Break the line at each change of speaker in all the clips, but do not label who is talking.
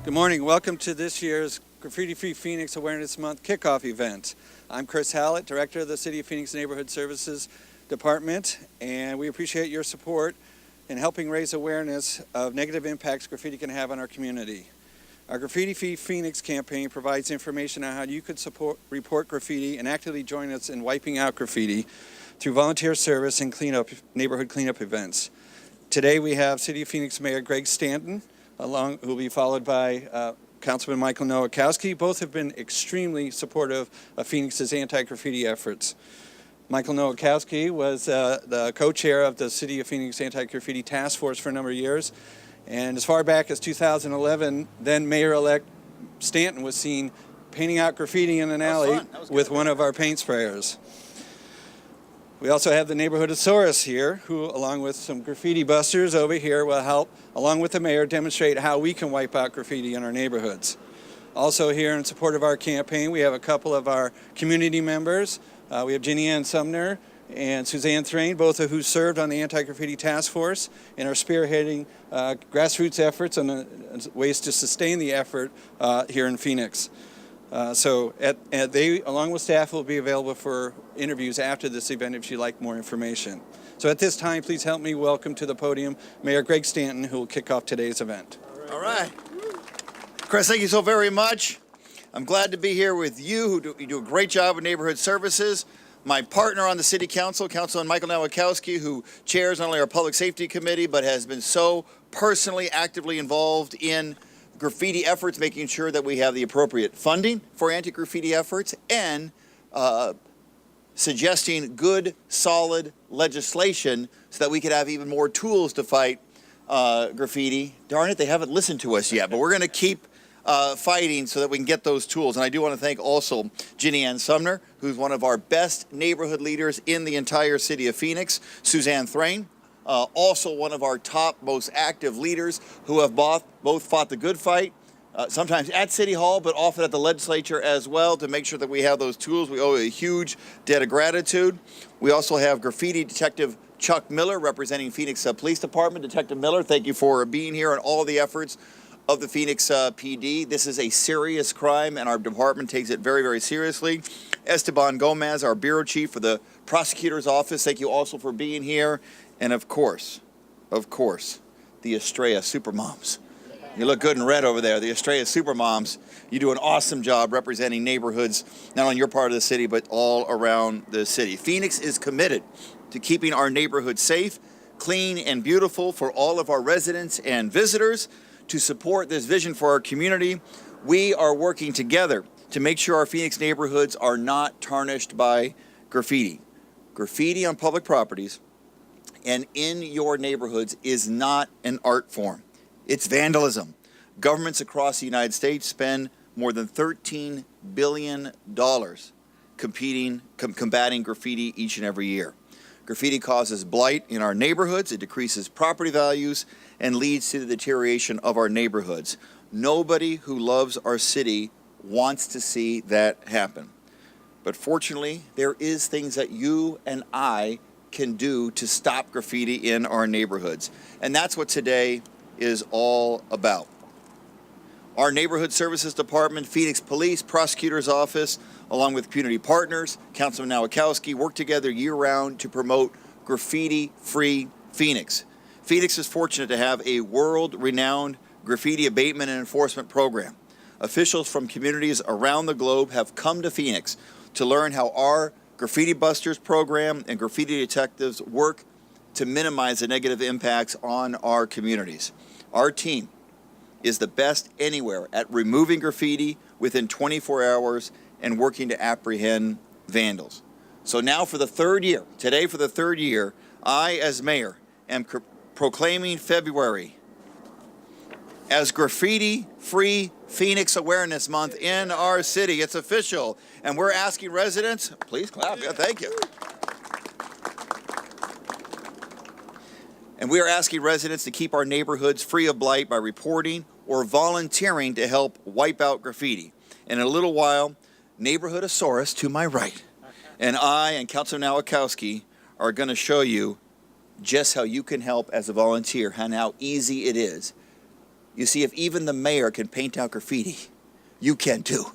Good morning. Welcome to this year's Graffiti Free Phoenix Awareness Month kickoff event. I'm Chris Hallett, Director of the City of Phoenix Neighborhood Services Department, and we appreciate your support in helping raise awareness of negative impacts graffiti can have on our community. Our Graffiti Free Phoenix campaign provides information on how you could report graffiti and actively join us in wiping out graffiti through volunteer service and neighborhood cleanup events. Today we have City of Phoenix Mayor Greg Stanton, who will be followed by Councilman Michael Nowakowski. Both have been extremely supportive of Phoenix's anti-graffiti efforts. Michael Nowakowski was the co-chair of the City of Phoenix Anti-Graffiti Task Force for a number of years. And as far back as 2011, then Mayor-elect Stanton was seen painting out graffiti in an alley with one of our paint sprayers. We also have the neighborhoodosaurus here, who, along with some graffiti busters over here, will help, along with the mayor, demonstrate how we can wipe out graffiti in our neighborhoods. Also here in support of our campaign, we have a couple of our community members. We have Ginny Ann Sumner and Suzanne Thrain, both of who served on the Anti-Graffiti Task Force and are spearheading grassroots efforts and ways to sustain the effort here in Phoenix. They, along with staff, will be available for interviews after this event if you'd like more information. So at this time, please help me welcome to the podium Mayor Greg Stanton, who will kick off today's event.
All right. Chris, thank you so very much. I'm glad to be here with you, you do a great job with neighborhood services. My partner on the City Council, Councilman Michael Nowakowski, who chairs not only our Public Safety Committee, but has been so personally actively involved in graffiti efforts, making sure that we have the appropriate funding for anti-graffiti efforts and suggesting good, solid legislation so that we could have even more tools to fight graffiti. Darn it, they haven't listened to us yet, but we're going to keep fighting so that we can get those tools. And I do want to thank also Ginny Ann Sumner, who's one of our best neighborhood leaders in the entire city of Phoenix, Suzanne Thrain, also one of our top, most active leaders who have both fought the good fight, sometimes at City Hall, but often at the legislature as well, to make sure that we have those tools. We owe a huge debt of gratitude. We also have graffiti detective Chuck Miller representing Phoenix Police Department. Detective Miller, thank you for being here and all the efforts of the Phoenix PD. This is a serious crime and our department takes it very, very seriously. Esteban Gomez, our bureau chief for the prosecutor's office, thank you also for being here. And of course, the Estrella Supermoms. You look good in red over there. The Estrella Supermoms, you do an awesome job representing neighborhoods, not only your part of the city, but all around the city. Phoenix is committed to keeping our neighborhoods safe, clean, and beautiful for all of our residents and visitors. To support this vision for our community, we are working together to make sure our Phoenix neighborhoods are not tarnished by graffiti. Graffiti on public properties and in your neighborhoods is not an art form. It's vandalism. Governments across the United States spend more than $13 billion combating graffiti each and every year. Graffiti causes blight in our neighborhoods, it decreases property values, and leads to the deterioration of our neighborhoods. Nobody who loves our city wants to see that happen. But fortunately, there is things that you and I can do to stop graffiti in our neighborhoods. And that's what today is all about. Our Neighborhood Services Department, Phoenix Police, Prosecutor's Office, along with community partners, Councilman Nowakowski, work together year-round to promote graffiti-free Phoenix. Phoenix is fortunate to have a world-renowned graffiti abatement and enforcement program. Officials from communities around the globe have come to Phoenix to learn how our Graffiti Busters program and graffiti detectives work to minimize the negative impacts on our communities. Our team is the best anywhere at removing graffiti within 24 hours and working to apprehend vandals. So now for the third year, today for the third year, I as mayor am proclaiming February as Graffiti-Free Phoenix Awareness Month in our city. It's official, and we're asking residents, please clap, yeah, thank you. And we are asking residents to keep our neighborhoods free of blight by reporting or volunteering to help wipe out graffiti. And in a little while, Neighborhoodosaurus to my right, and I and Councilman Nowakowski are going to show you just how you can help as a volunteer and how easy it is You see, if even the mayor can paint out graffiti, you can too.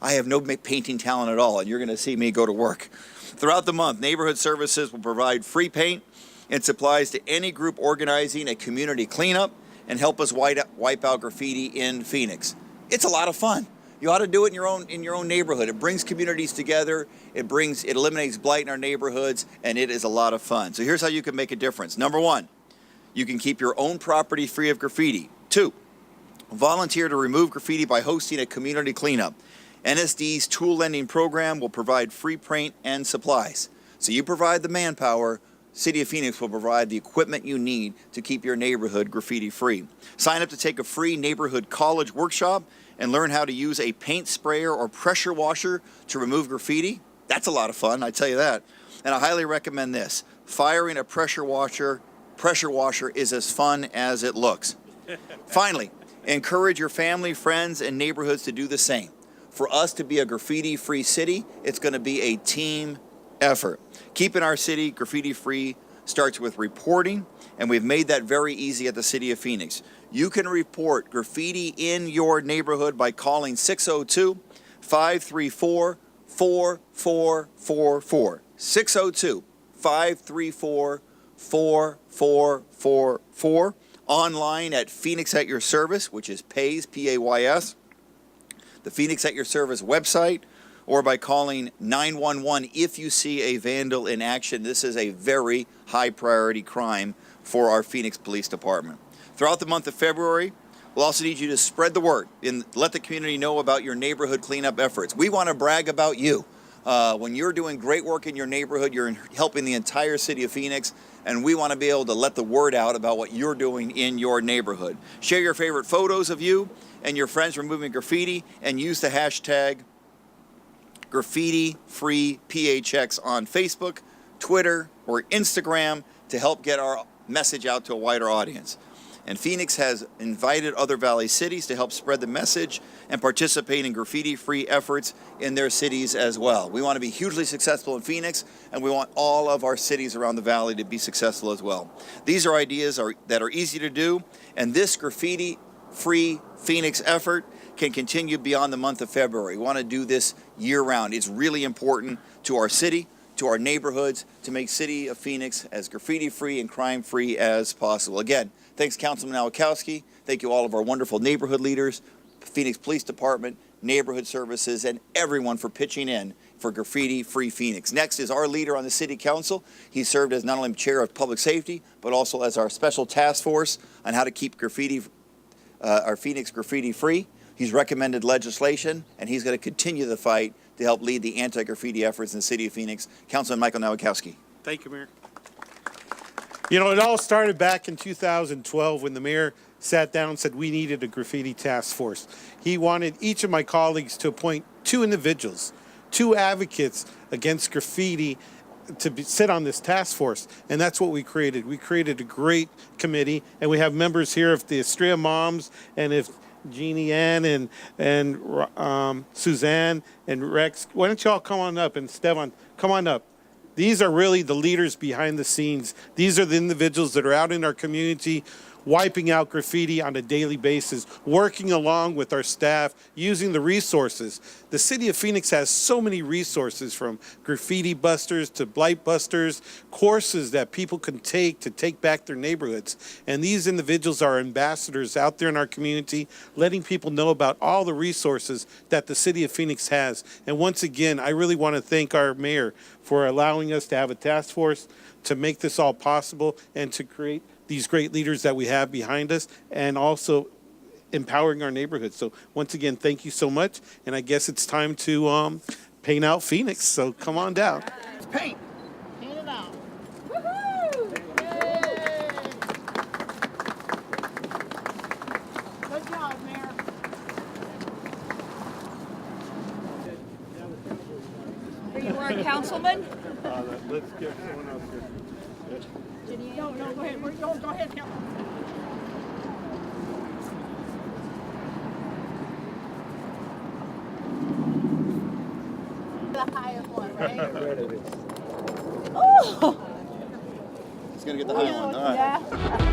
I have no painting talent at all, and you're going to see me go to work. Throughout the month, Neighborhood Services will provide free paint and supplies to any group organizing a community cleanup and help us wipe out graffiti in Phoenix. It's a lot of fun. You ought to do it in your own neighborhood. It brings communities together. It eliminates blight in our neighborhoods, and it is a lot of fun. So here's how you can make a difference. Number one, you can keep your own property free of graffiti. 2, volunteer to remove graffiti by hosting a community cleanup. NSD's tool lending program will provide free paint and supplies. So you provide the manpower, City of Phoenix will provide the equipment you need to keep your neighborhood graffiti free. Sign up to take a free neighborhood college workshop and learn how to use a paint sprayer or pressure washer to remove graffiti. That's a lot of fun, I tell you that. And I highly recommend this. Firing a pressure washer is as fun as it looks. Finally, encourage your family, friends, and neighborhoods to do the same. For us to be a graffiti-free city, it's going to be a team effort. Keeping our city graffiti-free starts with reporting, and we've made that very easy at the City of Phoenix. You can report graffiti in your neighborhood by calling 602-534-4444. 602-534-4444. Online at Phoenix at Your Service, which is PAYS, P-A-Y-S, the Phoenix at Your Service website, or by calling 911 if you see a vandal in action. This is a very high priority crime for our Phoenix Police Department. Throughout the month of February, we'll also need you to spread the word and let the community know about your neighborhood cleanup efforts. We want to brag about you. When you're doing great work in your neighborhood, you're helping the entire city of Phoenix, and we want to be able to let the word out about what you're doing in your neighborhood. Share your favorite photos of you and your friends removing graffiti, and use the hashtag GraffitiFreePHX on Facebook, Twitter, or Instagram to help get our message out to a wider audience. And Phoenix has invited other Valley cities to help spread the message and participate in graffiti-free efforts in their cities as well. We want to be hugely successful in Phoenix, and we want all of our cities around the Valley to be successful as well. These are ideas that are easy to do, and this graffiti-free Phoenix effort can continue beyond the month of February. We want to do this year-round. It's really important to our city, to our neighborhoods, to make City of Phoenix as graffiti-free and crime-free as possible. Again, thanks, Councilman Nowakowski. Thank you all of our wonderful neighborhood leaders, Phoenix Police Department, Neighborhood Services, and everyone for pitching in for Graffiti-Free Phoenix. Next is our leader on the City Council. He served as not only Chair of Public Safety, but also as our special task force on how to keep our Phoenix graffiti-free. He's recommended legislation, and he's going to continue the fight to help lead the anti-graffiti efforts in the City of Phoenix. Councilman Michael Nowakowski.
Thank you, Mayor. You know, it all started back in 2012 when the mayor sat down and said we needed a graffiti task force. He wanted each of my colleagues to appoint 2 individuals, 2 advocates against graffiti to sit on this task force, and that's what we created. We created a great committee, and we have members here of the Estrella Moms, and if Jeannie Ann and Suzanne and Rex, why don't you all come on up, and Stevan, come on up. These are really the leaders behind the scenes. These are the individuals that are out in our community wiping out graffiti on a daily basis, working along with our staff, using the resources. The City of Phoenix has so many resources, from graffiti busters to blight busters, courses that people can take to take back their neighborhoods. And these individuals are ambassadors out there in our community, letting people know about all the resources that the City of Phoenix has. And once again, I really want to thank our mayor for allowing us to have a task force to make this all possible and to create these great leaders that we have behind us, and also empowering our neighborhood. So once again, thank you so much. And I guess it's time to paint out Phoenix. So come on down.
Let's paint.
Paint it out.
Woohoo!
Good job, Mayor.
Are you our councilman?
Let's get someone else here.
No, go ahead. Go ahead, Cal. The highest one, right? Oh!
He's going to get the high one. All right.
Yeah.